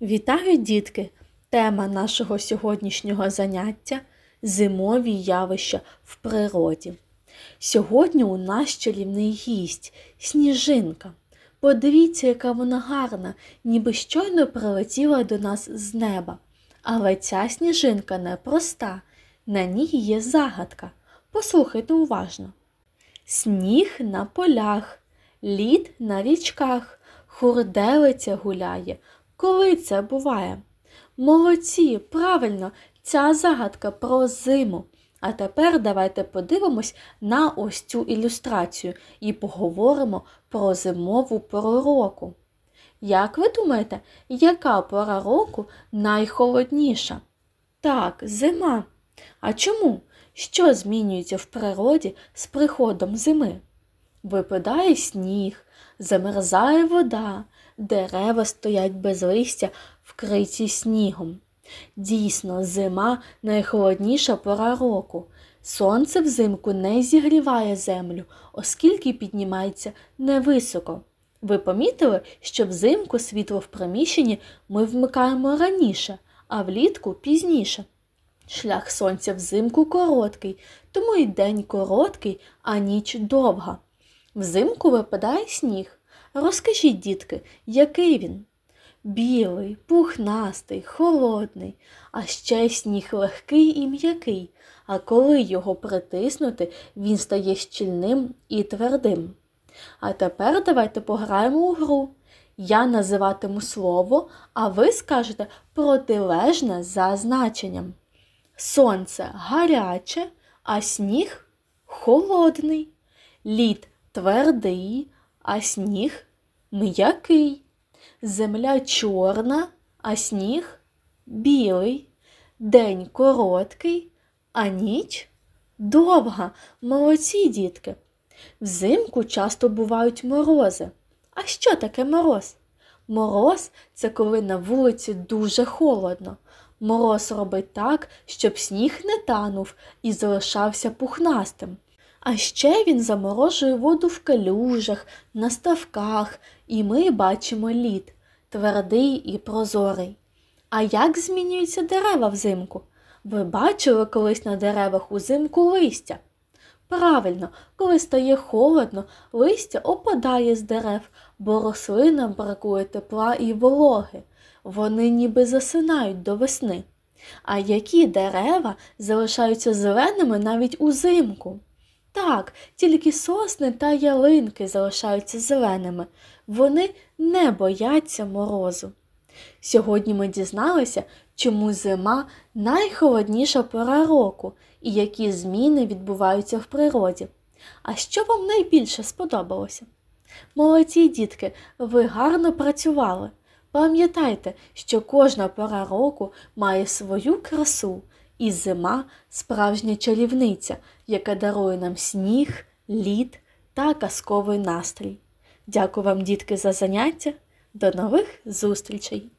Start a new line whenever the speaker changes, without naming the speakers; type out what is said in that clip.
Вітаю, дітки! Тема нашого сьогоднішнього заняття – зимові явища в природі. Сьогодні у нас чарівний гість – Сніжинка. Подивіться, яка вона гарна, ніби щойно прилетіла до нас з неба. Але ця сніжинка непроста, на ній є загадка. Послухайте уважно. Сніг на полях, лід на річках, хурделиця гуляє. Коли це буває? Молодці, правильно, ця загадка про зиму. А тепер давайте подивимось на ось цю ілюстрацію і поговоримо про зимову пору року. Як ви думаєте, яка пора року найхолодніша? Так, зима. А чому? Що змінюється в природі з приходом зими? Випадає сніг, замерзає вода, дерева стоять без листя, вкриті снігом. Дійсно, зима – найхолодніша пора року. Сонце взимку не зігріває землю, оскільки піднімається невисоко. Ви помітили, що взимку світло в приміщенні ми вмикаємо раніше, а влітку – пізніше. Шлях сонця взимку короткий, тому і день короткий, а ніч довга. Взимку випадає сніг. Розкажіть, дітки, який він? Білий, пухнастий, холодний, а ще сніг легкий і м'який, а коли його притиснути, він стає щільним і твердим. А тепер давайте пограємо у гру. Я називатиму слово, а ви скажете протилежне за значенням. Сонце гаряче, а сніг холодний. Лід твердий, а сніг м'який. Земля чорна, а сніг білий. День короткий, а ніч довга. Молодці, дітки! Взимку часто бувають морози. А що таке мороз? Мороз – це коли на вулиці дуже холодно. Мороз робить так, щоб сніг не танув і залишався пухнастим. А ще він заморожує воду в калюжах, на ставках, і ми бачимо лід – твердий і прозорий. А як змінюються дерева взимку? Ви бачили колись на деревах узимку листя? Правильно, коли стає холодно, листя опадає з дерев, бо рослинам бракує тепла і вологи. Вони ніби засинають до весни. А які дерева залишаються зеленими навіть узимку? Так, тільки сосни та ялинки залишаються зеленими. Вони не бояться морозу. Сьогодні ми дізналися, чому зима – найхолодніша пора року і які зміни відбуваються в природі. А що вам найбільше сподобалося? Молодці, дітки, ви гарно працювали. Пам'ятайте, що кожна пора року має свою красу, і зима – справжня чарівниця, яка дарує нам сніг, лід та казковий настрій. Дякую вам, дітки, за заняття. До нових зустрічей!